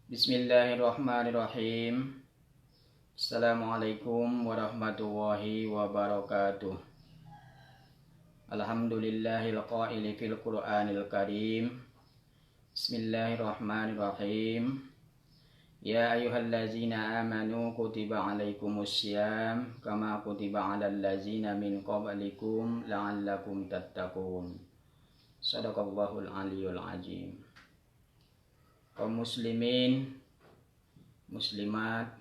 Bismillahirrahmanirrahim. Assalamualaikum warahmatullahi wabarakatuh. Alhamdulillahil qaili fil Qur'anil Karim. Bismillahirrahmanirrahim. Ya ayyuhallazina amanu kutiba alaikumussyam kama kutiba alal ladzina min qablikum la'allakum tattaqun. Shadaqallahul aliyyul azim. Kaum muslimin, muslimat,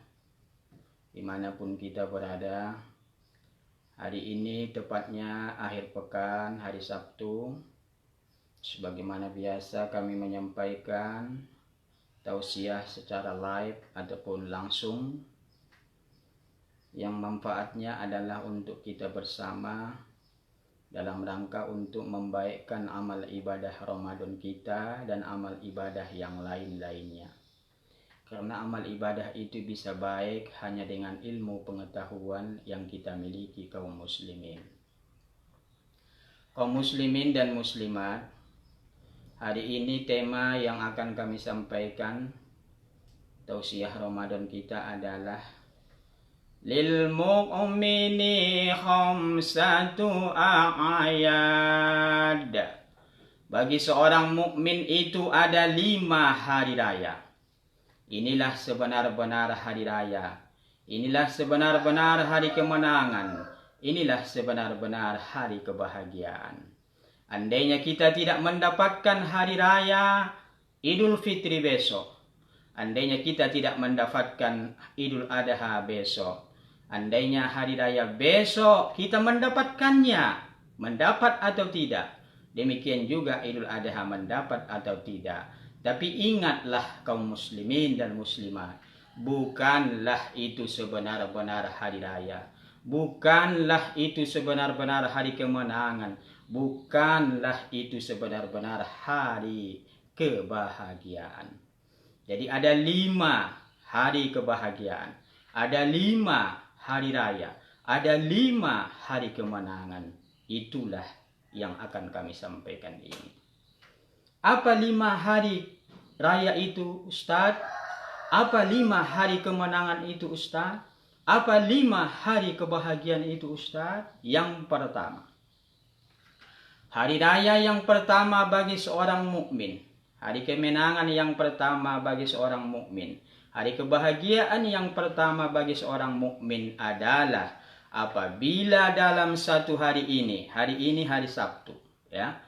dimanapun kita berada, hari ini tepatnya akhir pekan, hari Sabtu. Sebagaimana biasa kami menyampaikan tausiah secara live ataupun langsung, yang manfaatnya adalah untuk kita bersama dalam rangka untuk membaikkan amal ibadah Ramadan kita dan amal ibadah yang lain-lainnya. Karena amal ibadah itu bisa baik hanya dengan ilmu pengetahuan yang kita miliki kaum muslimin. Kaum muslimin dan muslimat, hari ini tema yang akan kami sampaikan tausiah Ramadan kita adalah lil mu'mini khamsatu a'yad. Bagi seorang mukmin itu ada 5 hari raya. Inilah sebenar-benar hari raya. Inilah sebenar-benar hari kemenangan. Inilah sebenar-benar hari kebahagiaan. Andainya kita tidak mendapatkan hari raya Idul Fitri besok, andainya kita tidak mendapatkan Idul Adha besok, andainya hari raya besok kita mendapatkannya, mendapat atau tidak, demikian juga Idul Adha mendapat atau tidak. Tapi ingatlah kaum muslimin dan muslimat, bukanlah itu sebenar-benar hari raya, bukanlah itu sebenar-benar hari kemenangan, bukanlah itu sebenar-benar hari kebahagiaan. Jadi ada 5 hari kebahagiaan, ada 5 hari raya, ada 5 hari kemenangan. Itulah yang akan kami sampaikan ini. Apa 5 hari raya itu, Ustaz? Apa 5 hari kemenangan itu, Ustaz? Apa 5 hari kebahagiaan itu, Ustaz? Yang pertama, hari raya yang pertama bagi seorang mukmin, hari kemenangan yang pertama bagi seorang mukmin, hari kebahagiaan yang pertama bagi seorang mukmin adalah apabila dalam satu hari ini hari Sabtu, ya.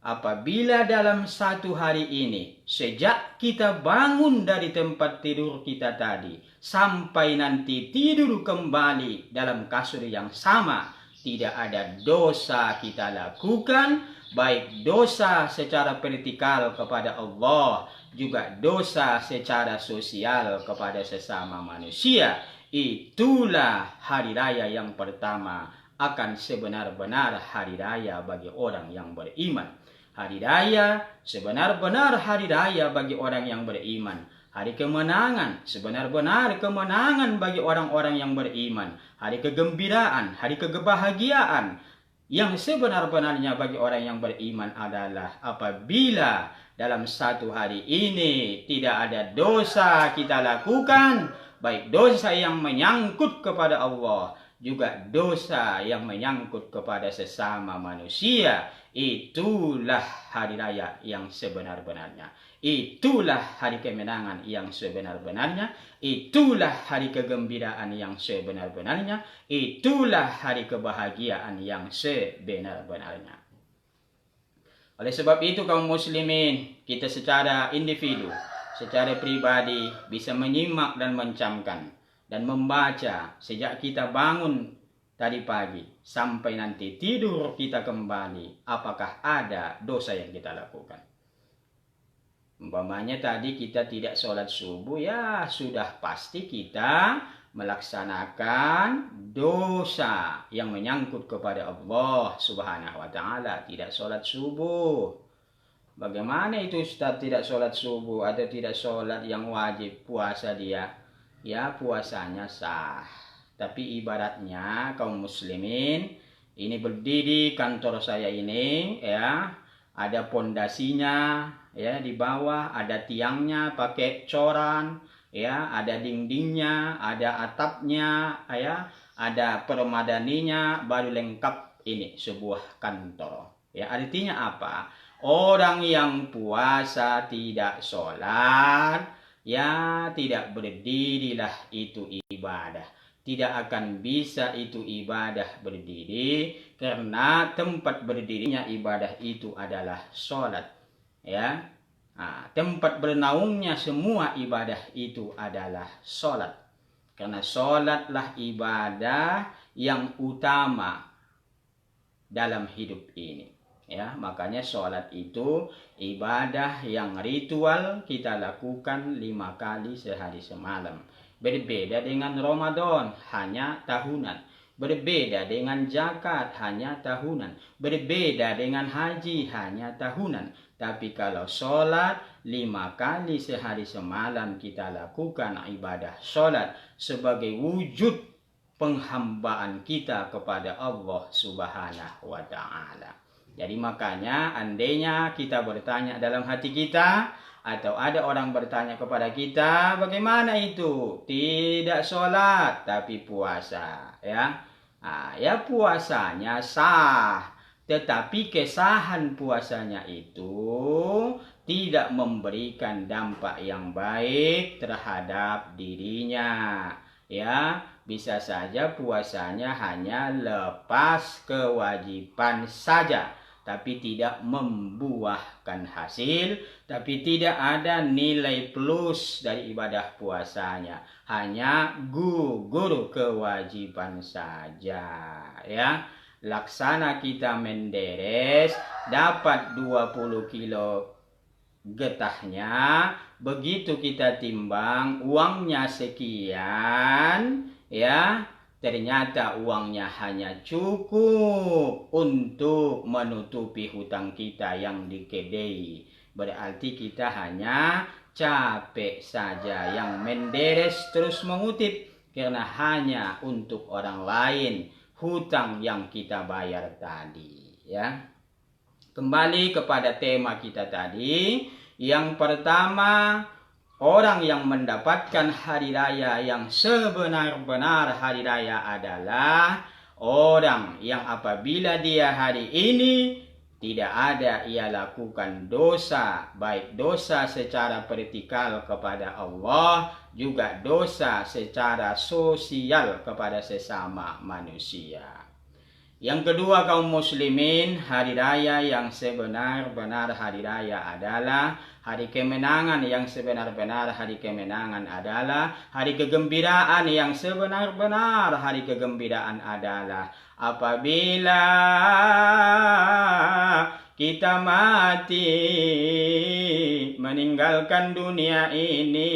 Apabila dalam satu hari ini, sejak kita bangun dari tempat tidur kita tadi, sampai nanti tidur kembali dalam kasur yang sama, tidak ada dosa kita lakukan, baik dosa secara vertikal kepada Allah, juga dosa secara sosial kepada sesama manusia. Itulah hari raya yang pertama, akan sebenar-benar hari raya bagi orang yang beriman. Hari raya sebenar-benar hari raya bagi orang yang beriman. Hari kemenangan sebenar-benar kemenangan bagi orang-orang yang beriman. Hari kegembiraan, hari kebahagiaan yang sebenar-benarnya bagi orang yang beriman adalah apabila dalam satu hari ini tidak ada dosa kita lakukan, baik dosa yang menyangkut kepada Allah, juga dosa yang menyangkut kepada sesama manusia. Itulah hari raya yang sebenar-benarnya. Itulah hari kemenangan yang sebenar-benarnya. Itulah hari kegembiraan yang sebenar-benarnya. Itulah hari kebahagiaan yang sebenar-benarnya. Oleh sebab itu kaum muslimin, kita secara individu, secara pribadi bisa menyimak dan mencamkan dan membaca sejak kita bangun tadi pagi sampai nanti tidur kita kembali, apakah ada dosa yang kita lakukan. Umpamanya tadi kita tidak sholat subuh, ya sudah pasti kita melaksanakan dosa yang menyangkut kepada Allah Subhanahu wa ta'ala. Tidak sholat subuh. Bagaimana itu Ustaz tidak sholat subuh atau tidak sholat yang wajib, puasa dia? Ya puasanya sah, tapi ibaratnya kaum muslimin, ini berdiri kantor saya ini, ya, ada pondasinya, ya, di bawah ada tiangnya pakai coran, ya, ada dindingnya, ada atapnya, ya, ada permadaninya, baru lengkap ini sebuah kantor. Ya, artinya apa? Orang yang puasa tidak sholat, ya, tidak berdirilah itu ibadah. Tidak akan bisa itu ibadah berdiri, karena tempat berdirinya ibadah itu adalah sholat. Ya, tempat bernaungnya semua ibadah itu adalah sholat. Karena sholatlah ibadah yang utama dalam hidup ini. Ya, makanya sholat itu ibadah yang ritual kita lakukan 5 kali sehari semalam. Berbeda dengan Ramadan, hanya tahunan. Berbeda dengan zakat, hanya tahunan. Berbeda dengan haji, hanya tahunan. Tapi kalau sholat 5 kali sehari semalam kita lakukan ibadah sholat sebagai wujud penghambaan kita kepada Allah Subhanahu wa Ta'ala. Jadi makanya andainya kita bertanya dalam hati kita, atau ada orang bertanya kepada kita, bagaimana itu? Tidak sholat tapi puasa, ya. Ya, puasanya sah, tetapi kesahan puasanya itu tidak memberikan dampak yang baik terhadap dirinya. Ya, bisa saja puasanya hanya lepas kewajiban saja, tapi tidak membuahkan hasil, tapi tidak ada nilai plus dari ibadah puasanya, hanya gugur kewajiban saja. Ya, laksana kita menderes dapat 20 kilo getahnya, begitu kita timbang uangnya sekian, ya, ternyata uangnya hanya cukup untuk menutupi hutang kita yang dikedai. Berarti kita hanya capek saja yang menderes terus mengutip, karena hanya untuk orang lain hutang yang kita bayar tadi, ya. Kembali kepada tema kita tadi. Yang pertama, orang yang mendapatkan hari raya yang sebenar-benar hari raya adalah orang yang apabila dia hari ini tidak ada ia lakukan dosa, baik dosa secara vertikal kepada Allah, juga dosa secara sosial kepada sesama manusia. Yang kedua, kaum muslimin, hari raya yang sebenar-benar hari raya adalah hari kemenangan. Yang sebenar-benar hari kemenangan adalah hari kegembiraan. Yang sebenar-benar hari kegembiraan adalah apabila kita mati meninggalkan dunia ini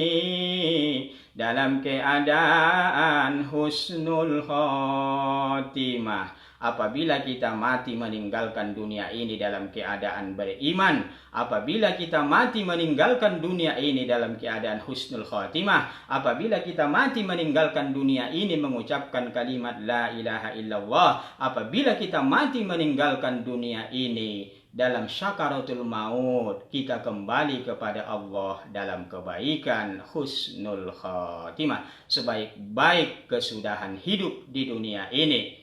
dalam keadaan husnul khotimah. Apabila kita mati meninggalkan dunia ini dalam keadaan beriman, apabila kita mati meninggalkan dunia ini dalam keadaan husnul khotimah, apabila kita mati meninggalkan dunia ini mengucapkan kalimat la ilaha illallah, apabila kita mati meninggalkan dunia ini dalam syakaratul maut, kita kembali kepada Allah dalam kebaikan husnul khotimah, sebaik-baik kesudahan hidup di dunia ini.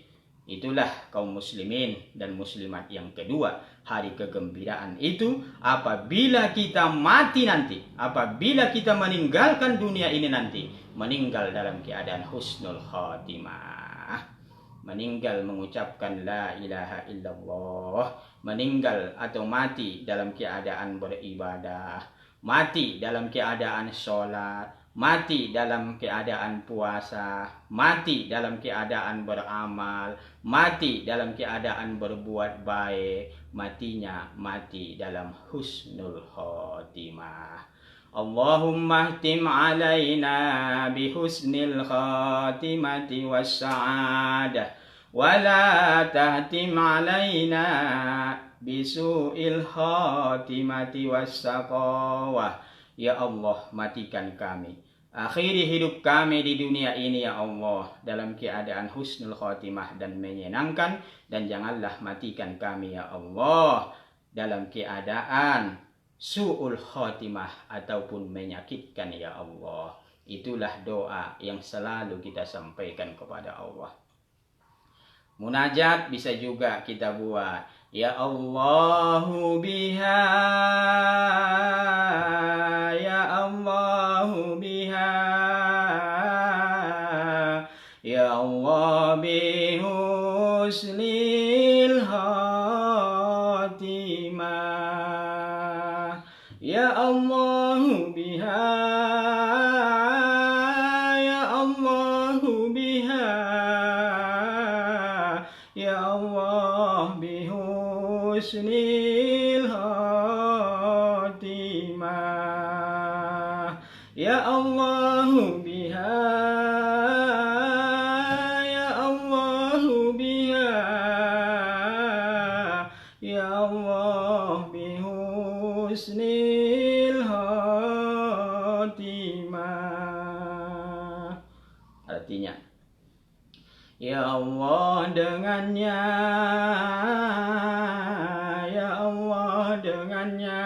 Itulah kaum muslimin dan muslimat yang kedua, hari kegembiraan itu apabila kita mati nanti, apabila kita meninggalkan dunia ini nanti, meninggal dalam keadaan husnul khatimah, meninggal mengucapkan la ilaha illallah, meninggal atau mati dalam keadaan beribadah, mati dalam keadaan sholat, mati dalam keadaan puasa, mati dalam keadaan beramal, mati dalam keadaan berbuat baik, matinya mati dalam husnul khotimah. Allahumma ihtim alaina bihusnil khatimati wassa'adah, wa la tahtim alaina bisu'il khatimati wassaqawah. Ya Allah, matikan kami, akhiri hidup kami di dunia ini ya Allah dalam keadaan husnul khotimah dan menyenangkan, dan janganlah matikan kami ya Allah dalam keadaan su'ul khotimah ataupun menyakitkan ya Allah. Itulah doa yang selalu kita sampaikan kepada Allah. Munajat bisa juga kita buat. Ya Allahu biha, ya Allahu biha, ya Allah bi husnil khatimah, ya Allahu biha, ya Allahu biha, ya Allah bi husnil khatimah, ya Allahu biha, ya Allahu biha, ya Allah bi husnil khatimah. Artinya, ya Allah dengannya, ya Allah dengannya,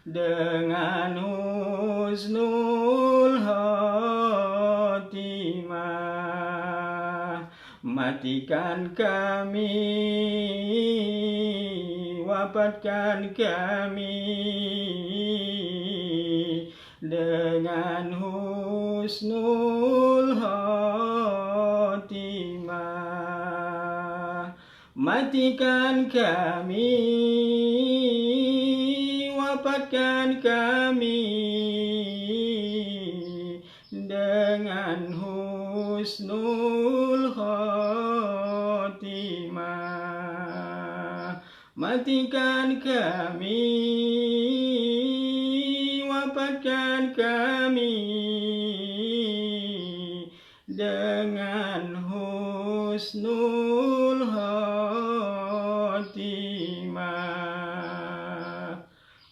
dengan husnul khatimah, matikan kami, wafatkan kami, dengan husnul khatimah, matikan kami, wafatkan kami, dengan husnul khatimah, matikan kami, wafatkan kami, dengan husnul khatimah.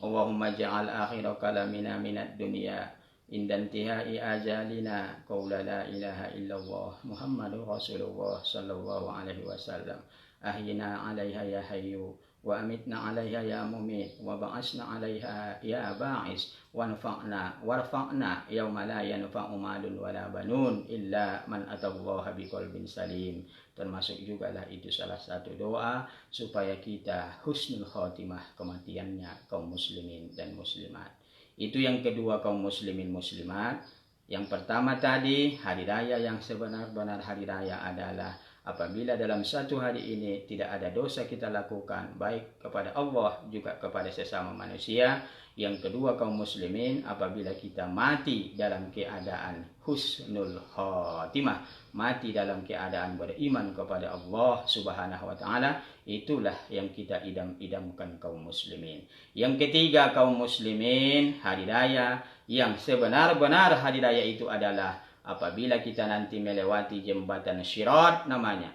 Allahumma ja'al akhira kalamina minad dunya inda intihai ajalina qaula la ilaha illallah Muhammadur Rasulullah sallallahu alaihi wasallam. Ahyina 'alaiha ya hayyu wa amitna 'alaiha ya mumit wa ba'asna 'alaiha ya ba'is warfa'na yauma la yanfa'u malun wala banun illa man atallaha biqalbin salim. Termasuk juga lah itu salah satu doa supaya kita husnul khotimah kematiannya kaum muslimin dan muslimat. Itu yang kedua kaum muslimin muslimat. Yang pertama tadi, hari raya yang sebenar-benar hari raya adalah apabila dalam satu hari ini tidak ada dosa kita lakukan, baik kepada Allah juga kepada sesama manusia. Yang kedua kaum muslimin, apabila kita mati dalam keadaan husnul khotimah, mati dalam keadaan beriman kepada Allah subhanahu wa ta'ala, itulah yang kita idam-idamkan kaum muslimin. Yang ketiga kaum muslimin, hari raya yang sebenar-benar hari raya itu adalah apabila kita nanti melewati jembatan Sirat namanya.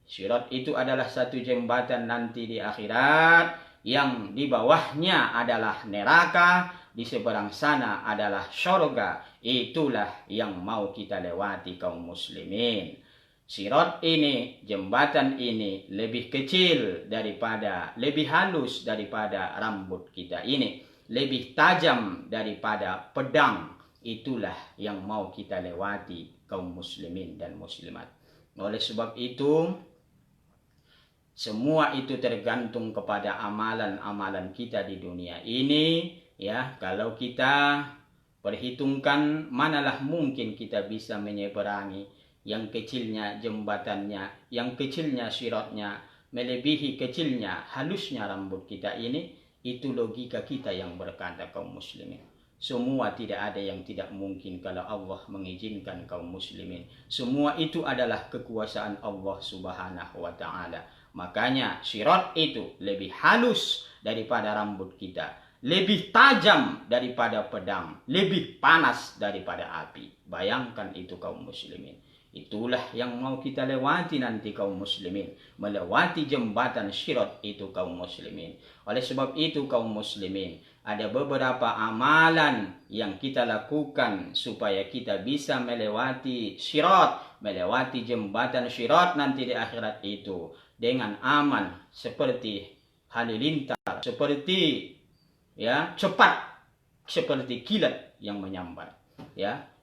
Sirat itu adalah satu jembatan nanti di akhirat yang di bawahnya adalah neraka, di seberang sana adalah surga. Itulah yang mau kita lewati kaum muslimin. Sirat ini, jembatan ini lebih kecil daripada, lebih halus daripada rambut kita ini, lebih tajam daripada pedang. Itulah yang mau kita lewati kaum muslimin dan muslimat. Oleh sebab itu, semua itu tergantung kepada amalan-amalan kita di dunia ini. Ya, kalau kita perhitungkan manalah mungkin kita bisa menyeberangi yang kecilnya jembatannya, yang kecilnya siratnya, melebihi kecilnya halusnya rambut kita ini. Itu logika kita yang berkata kaum muslimin. Semua tidak ada yang tidak mungkin kalau Allah mengizinkan kaum muslimin. Semua itu adalah kekuasaan Allah subhanahu wa ta'ala. Makanya sirat itu lebih halus daripada rambut kita, lebih tajam daripada pedang, lebih panas daripada api. Bayangkan itu kaum muslimin. Itulah yang mau kita lewati nanti kaum muslimin, melewati jembatan sirat itu kaum muslimin. Oleh sebab itu kaum muslimin, ada beberapa amalan yang kita lakukan supaya kita bisa melewati sirat, melewati jembatan sirat nanti di akhirat itu dengan aman seperti halilintar menyambar seperti cepat seperti kilat yang menyambar.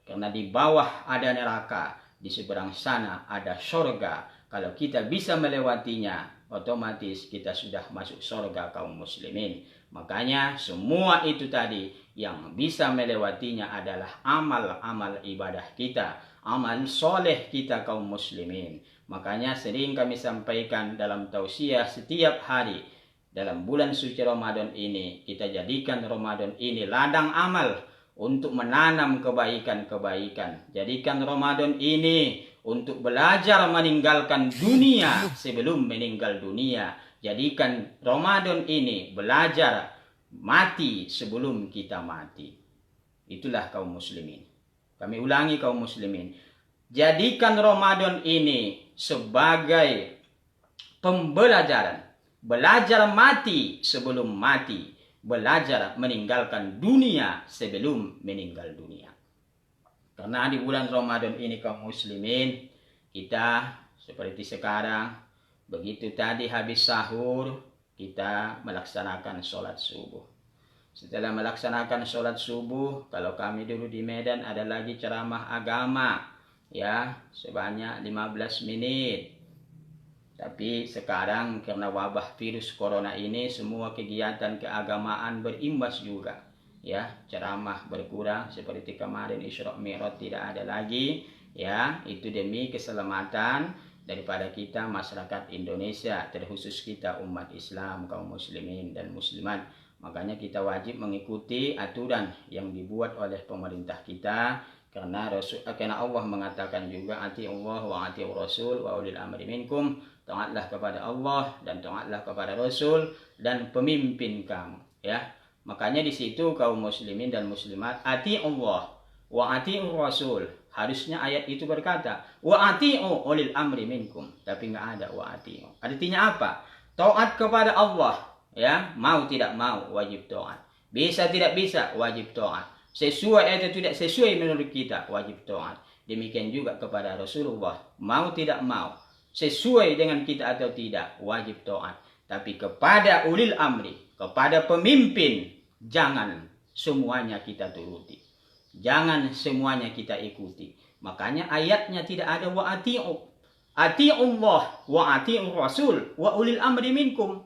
Karena di bawah ada neraka, di seberang sana ada surga. Kalau kita bisa melewatinya, otomatis kita sudah masuk surga kaum muslimin. Makanya semua itu tadi yang bisa melewatinya adalah amal-amal ibadah kita, amal soleh kita kaum muslimin. Makanya sering kami sampaikan dalam tausiah setiap hari, dalam bulan suci Ramadan ini, kita jadikan Ramadan ini ladang amal untuk menanam kebaikan-kebaikan. Jadikan Ramadan ini untuk belajar meninggalkan dunia sebelum meninggal dunia. Jadikan Ramadan ini belajar mati sebelum kita mati. Itulah kaum muslimin. Kami ulangi kaum muslimin. Jadikan Ramadan ini sebagai pembelajaran. Belajar mati sebelum mati. Belajar meninggalkan dunia sebelum meninggal dunia. Karena di bulan Ramadan ini kaum muslimin, kita seperti sekarang, begitu tadi habis sahur, kita melaksanakan sholat subuh. Setelah melaksanakan sholat subuh, kalau kami dulu di Medan ada lagi ceramah agama, sebanyak 15 menit. Tapi sekarang karena wabah virus corona ini, semua kegiatan keagamaan berimbas juga. Ceramah berkurang seperti kemarin Isra Mi'raj tidak ada lagi. Itu demi keselamatan daripada kita masyarakat Indonesia, terkhusus kita umat Islam, kaum muslimin dan muslimat. Makanya kita wajib mengikuti aturan yang dibuat oleh pemerintah kita. Karena Allah mengatakan juga, ati Allah wa ati Rasul wa ulil amri minkum. Taatlah kepada Allah dan taatlah kepada Rasul dan pemimpin kamu. Makanya di situ kaum muslimin dan muslimat, ati Allah wa ati Rasul. Harusnya ayat itu berkata wa ati ulil amri minkum, tapi nggak ada wa ati. Artinya apa? Taat kepada Allah, mau tidak mau wajib taat. Bisa tidak bisa wajib taat. Sesuai atau tidak sesuai menurut kita wajib taat. Demikian juga kepada Rasulullah, mau tidak mau, sesuai dengan kita atau tidak wajib taat. Tapi kepada ulil amri, kepada pemimpin, jangan semuanya kita turuti. Jangan semuanya kita ikuti. Makanya ayatnya tidak ada wa ati'u. Ati'u Allah wa ati'u Rasul wa ulil amri minkum.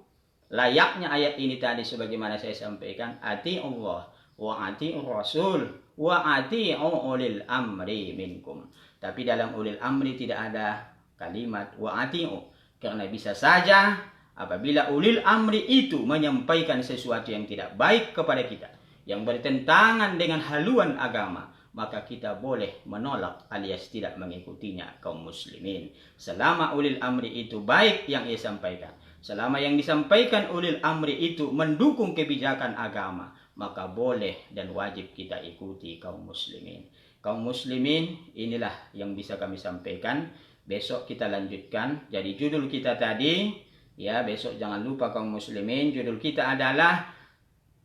Layaknya ayat ini tadi sebagaimana saya sampaikan, ati'u Allah wa ati'u Rasul wa ati'u ulil amri minkum. Tapi dalam ulil amri tidak ada kalimat wa ati'u. Karena bisa saja apabila ulil amri itu menyampaikan sesuatu yang tidak baik kepada kita, yang bertentangan dengan haluan agama, maka kita boleh menolak alias tidak mengikutinya kaum muslimin. Selama ulil amri itu baik yang ia sampaikan, selama yang disampaikan ulil amri itu mendukung kebijakan agama, maka boleh dan wajib kita ikuti kaum muslimin. Kaum muslimin, inilah yang bisa kami sampaikan. Besok kita lanjutkan. Jadi judul kita tadi, besok jangan lupa kaum muslimin, judul kita adalah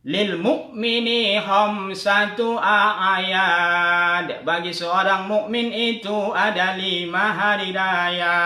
lil mu'mini khamsatu ayat. Bagi seorang mukmin itu ada 5 hari raya.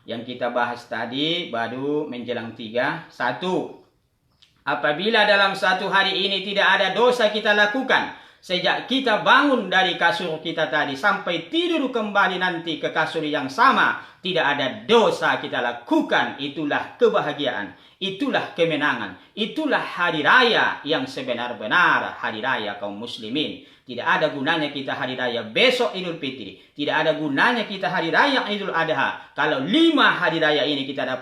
Yang kita bahas tadi baru menjelang 3. 1. Apabila dalam 1 hari ini tidak ada dosa kita lakukan, sejak kita bangun dari kasur kita tadi sampai tidur kembali nanti ke kasur yang sama, tidak ada dosa kita lakukan, itulah kebahagiaan, itulah kemenangan, itulah hari raya yang sebenar-benar hari raya kaum muslimin. Tidak ada gunanya kita hari raya besok Idul Fitri. Tidak ada gunanya kita hari raya Idul Adha kalau 5 hari raya ini tidak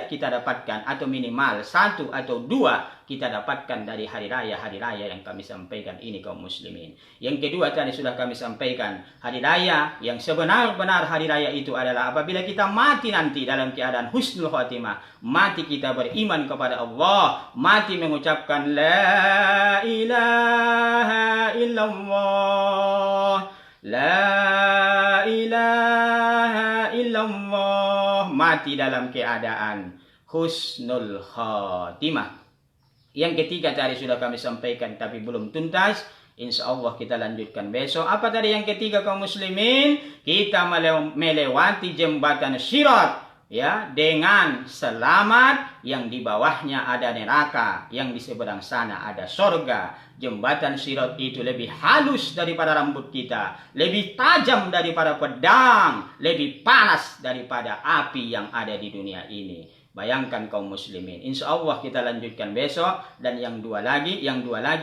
kita dapatkan, atau minimal 1 atau 2 kita dapatkan dari hari raya yang kami sampaikan ini kaum muslimin. Yang kedua tadi sudah kami sampaikan, hari raya yang sebenar-benar hari raya itu adalah apabila kita mati nanti dalam keadaan husnul khatimah, mati kita beriman kepada Allah, mati mengucapkan la ilaha illallah, la ilaha illallah, mati dalam keadaan husnul khatimah. Yang ketiga tadi sudah kami sampaikan tapi belum tuntas. Insya Allah kita lanjutkan besok. Apa tadi yang ketiga kaum muslimin? Kita melewati jembatan Sirat. ya, dengan selamat, yang di bawahnya ada neraka, yang di seberang sana ada sorga. Jembatan Sirat itu lebih halus daripada rambut kita, lebih tajam daripada pedang, lebih panas daripada api yang ada di dunia ini. Bayangkan kaum muslimin. Insya Allah kita lanjutkan besok. Dan yang dua lagi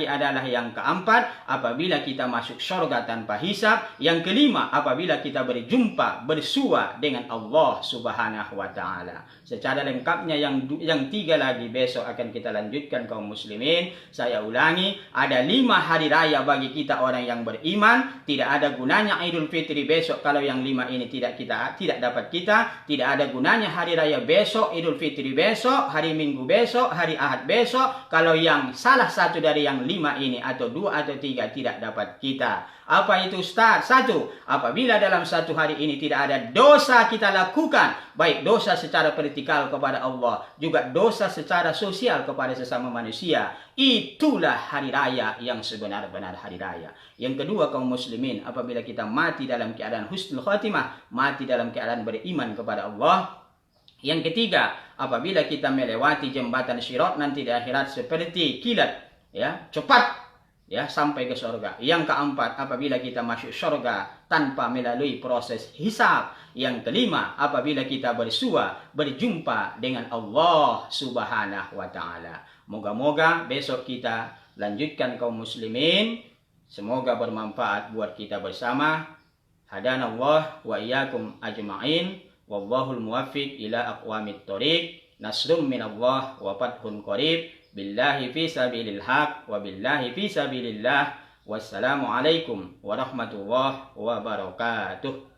adalah yang keempat, apabila kita masuk surga tanpa hisab. Yang kelima, apabila kita berjumpa, bersua dengan Allah subhanahu wa ta'ala. Secara lengkapnya yang tiga lagi besok akan kita lanjutkan kaum muslimin. Saya ulangi, ada 5 hari raya bagi kita orang yang beriman. Tidak ada gunanya Idul Fitri besok kalau yang 5 ini tidak dapat kita. Tidak ada gunanya hari raya besok, Idul Fitri besok, hari Minggu besok, hari Ahad besok, kalau yang salah satu dari yang 5 ini atau 2 atau 3 tidak dapat kita. Apa itu Ustaz? 1. Apabila dalam satu hari ini tidak ada dosa kita lakukan, baik dosa secara vertikal kepada Allah, juga dosa secara sosial kepada sesama manusia, itulah hari raya yang sebenar-benar hari raya. Yang kedua kaum muslimin, apabila kita mati dalam keadaan husnul khatimah, mati dalam keadaan beriman kepada Allah. Yang ketiga, apabila kita melewati jembatan Sirat nanti di akhirat seperti kilat, ya, cepat, ya, sampai ke surga. Yang keempat, apabila kita masuk surga tanpa melalui proses hisab. Yang kelima, apabila kita berjumpa dengan Allah subhanahu wa ta'ala. Moga-moga besok kita lanjutkan kaum muslimin. Semoga bermanfaat buat kita bersama. Hadanallah wa iyyakum ajma'in. Wallahul muwaffiq ila aqwamit thoriq. Nasrum minallah wa fathun qarib. Billahi fi sabilil haq wa billahi fi sabilillah. Wassalamu alaikum warahmatullahi wabarakatuh.